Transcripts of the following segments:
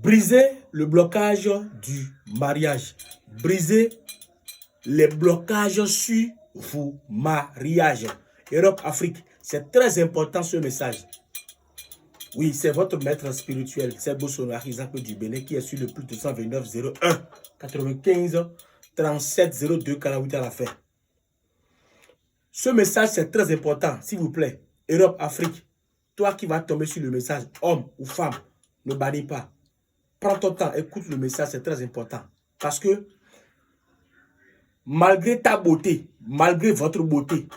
Briser le blocage du mariage. Briser les blocages sur vos mariages. Europe, Afrique, c'est très important ce message. Oui, c'est votre maître spirituel, c'est Bossona Isaac du Bénin qui est sur le plus de 129 01 95 37 02 48 à la fin. Ce message, c'est très important, s'il vous plaît. Europe, Afrique, toi qui vas tomber sur le message, homme ou femme, ne bannis pas. Prends ton temps, écoute le message, c'est très important. Parce que, malgré ta beauté, malgré votre beauté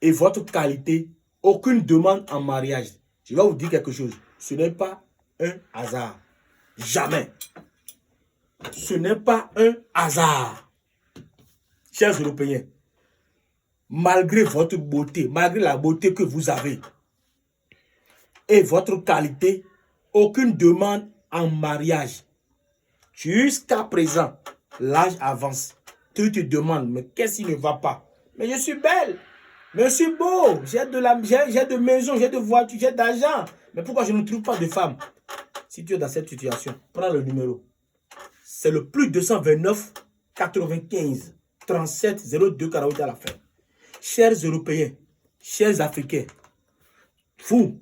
et votre qualité, aucune demande en mariage. Je vais vous dire quelque chose. Ce n'est pas un hasard. Jamais. Ce n'est pas un hasard. Chers Européens, malgré votre beauté, malgré la beauté que vous avez et votre qualité, aucune demande en mariage. Jusqu'à présent, l'âge avance. Tu te demandes, mais qu'est-ce qui ne va pas? Mais je suis belle. Mais je suis beau, j'ai de maisons, j'ai de voitures, j'ai d'argent. Mais pourquoi je ne trouve pas de femme? Si tu es dans cette situation, prends le numéro. C'est le plus 229 95 37 02 48 à la fin. Chers Européens, chers Africains, vous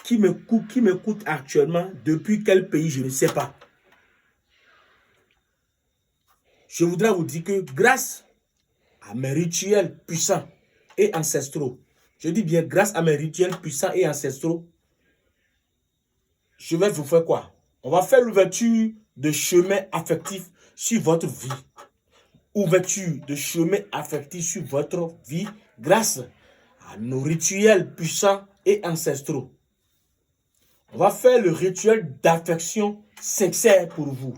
qui m'écoutent actuellement, depuis quel pays, je ne sais pas. Je voudrais vous dire que grâce à mes rituels puissants et ancestraux. Je dis bien grâce à mes rituels puissants et ancestraux. Je vais vous faire quoi? On va faire l'ouverture de chemin affectif sur votre vie. Ouverture de chemin affectif sur votre vie grâce à nos rituels puissants et ancestraux. On va faire le rituel d'affection sincère pour vous.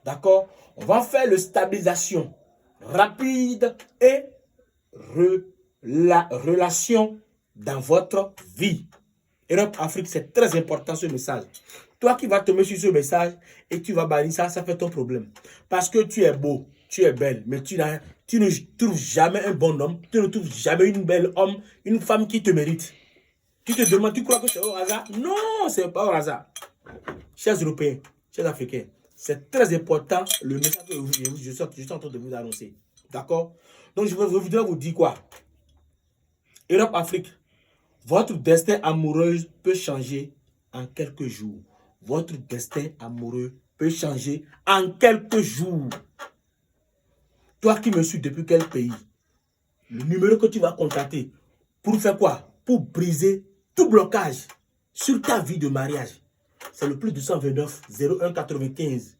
D'accord? On va faire le stabilisation rapide et la relation dans votre vie. Europe, Afrique, c'est très important ce message. Toi qui vas tomber sur ce message et tu vas bannir ça, ça fait ton problème. Parce que tu es beau, tu es belle, mais tu ne trouves jamais un bon homme, tu ne trouves jamais une belle homme, une femme qui te mérite. Tu te demandes, tu crois que c'est au hasard? Non, ce n'est pas au hasard. Chers Européens, chers Africains, c'est très important le message que je suis en train de vous annoncer. D'accord? Donc, je voudrais vous dire quoi? Europe, Afrique, votre destin amoureux peut changer en quelques jours. Votre destin amoureux peut changer en quelques jours. Toi qui me suis depuis quel pays? Le numéro que tu vas contacter pour faire quoi? Pour briser tout blocage sur ta vie de mariage. C'est le plus 229 01 95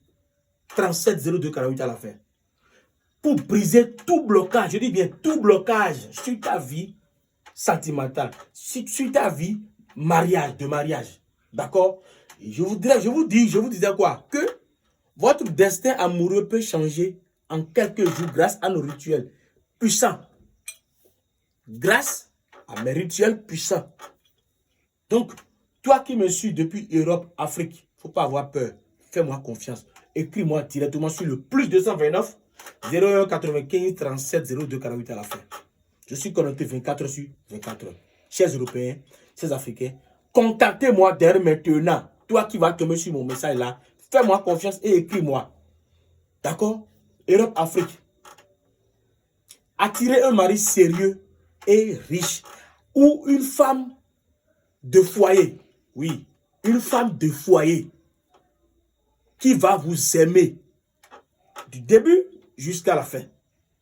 37 02 48 à la fin. Pour briser tout blocage, je dis bien tout blocage sur ta vie sentimentale, sur ta vie de mariage. D'accord? Je vous disais quoi? Que votre destin amoureux peut changer en quelques jours grâce à nos rituels puissants. Grâce à mes rituels puissants. Donc, toi qui me suis depuis Europe, Afrique, il ne faut pas avoir peur. Fais-moi confiance. Écris-moi directement sur le plus 229 01 95 37 02 48 à la fin. Je suis connecté 24 sur 24 heures. Chers Européens, chers Africains, contactez-moi dès maintenant. Toi qui vas tomber sur mon message là, fais-moi confiance et écris-moi. D'accord? Europe, Afrique. Attirez un mari sérieux et riche. Ou une femme de foyer. Oui, une femme de foyer qui va vous aimer du début jusqu'à la fin.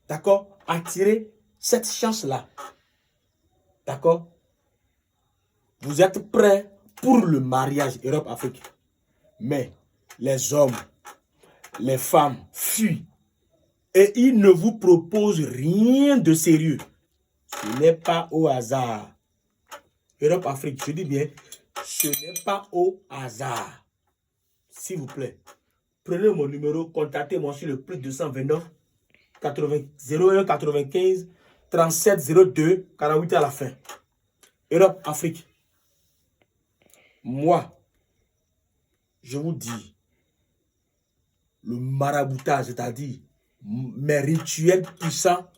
D'accord? Attirez cette chance-là. D'accord? Vous êtes prêts pour le mariage Europe-Afrique. Mais les hommes, les femmes fuient. Et ils ne vous proposent rien de sérieux. Ce n'est pas au hasard. Europe-Afrique, je dis bien, ce n'est pas au hasard. S'il vous plaît, prenez mon numéro, contactez-moi sur le plus 229 01 95 37 02 48 à la fin. Europe, Afrique. Moi, je vous dis, le maraboutage, c'est-à-dire mes rituels puissants,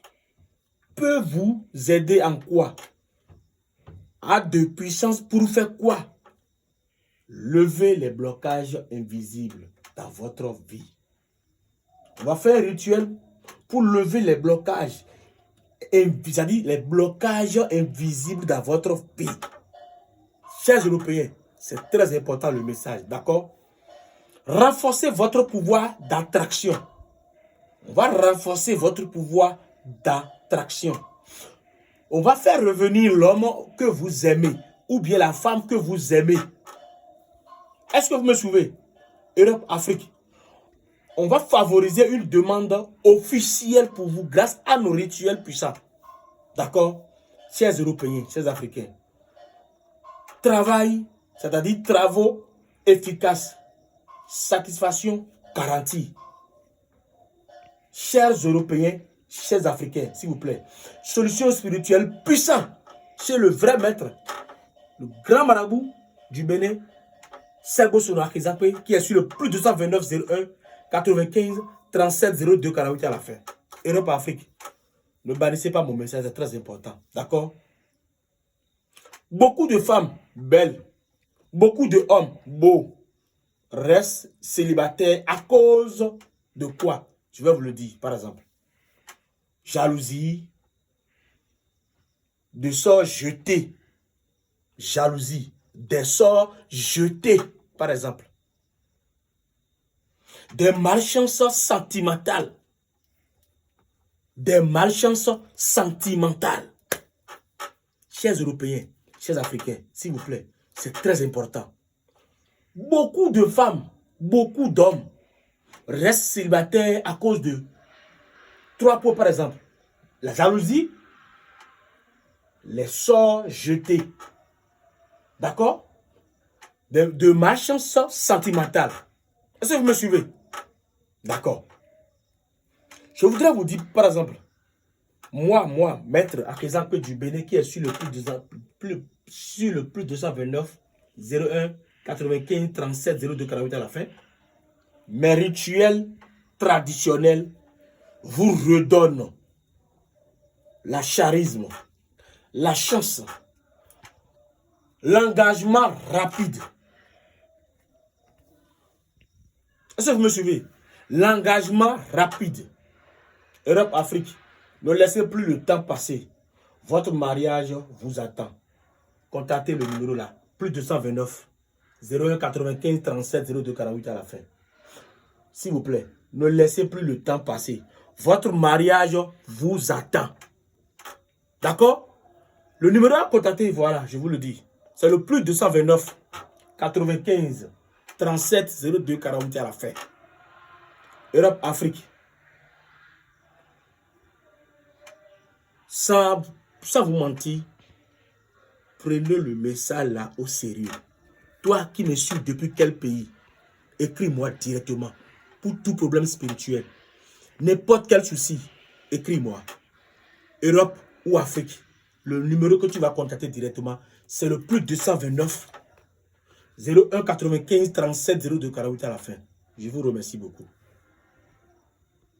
peuvent vous aider en quoi? À de puissance pour faire quoi? Levez les blocages invisibles dans votre vie. On va faire un rituel pour lever les blocages, c'est-à-dire les blocages invisibles dans votre vie. Chers Européens, c'est très important le message, d'accord? Renforcez votre pouvoir d'attraction. On va renforcer votre pouvoir d'attraction. On va faire revenir l'homme que vous aimez ou bien la femme que vous aimez. Est-ce que vous me suivez? Europe, Afrique. On va favoriser une demande officielle pour vous grâce à nos rituels puissants. D'accord? Chers Européens, chers Africains. Travail, c'est-à-dire travaux efficaces. Satisfaction garantie. Chers Européens, chers Africains, s'il vous plaît. Solution spirituelle puissante chez le vrai maître, le grand marabout du Bénin, Sergo Sonoakizakwe, qui est sur le plus 229 01 95 37 02 48 à la fin. Europe, Afrique. Ne bannissez pas mon message, c'est très important. D'accord? Beaucoup de femmes belles, beaucoup de hommes beaux restent célibataires à cause de quoi? Je vais vous le dire, par exemple. Jalousie, des sorts jetés. Jalousie, des sorts jetés, par exemple. Des malchances sentimentales. Des malchances sentimentales. Chers Européens, chers Africains, s'il vous plaît, c'est très important. Beaucoup de femmes, beaucoup d'hommes restent célibataires à cause de 3 points, par exemple. La jalousie, les sorts jetés. D'accord? De malchance sentimentale. Est-ce que vous me suivez? D'accord. Je voudrais vous dire, par exemple, moi, maître Akezakwe du Bénin, qui est sur le plus 229 01 95 37 02 48 à la fin, mes rituels traditionnels vous redonnent la charisme, la chance, l'engagement rapide. Est-ce que vous me suivez? L'engagement rapide. Europe, Afrique, ne laissez plus le temps passer. Votre mariage vous attend. Contactez le numéro là, plus 229 01 95 37 02 48 à la fin. S'il vous plaît, ne laissez plus le temps passer. Votre mariage vous attend. D'accord? Le numéro à contacter, voilà, je vous le dis. C'est le plus 229 95 37 02 48 à la fin. Europe, Afrique. Sans vous mentir, prenez le message là au sérieux. Toi qui me suis depuis quel pays, écris-moi directement pour tout problème spirituel. N'importe quel souci, écris-moi. Europe ou Afrique. Le numéro que tu vas contacter directement, c'est le plus 229 01 95 37 02 48 à la fin. Je vous remercie beaucoup.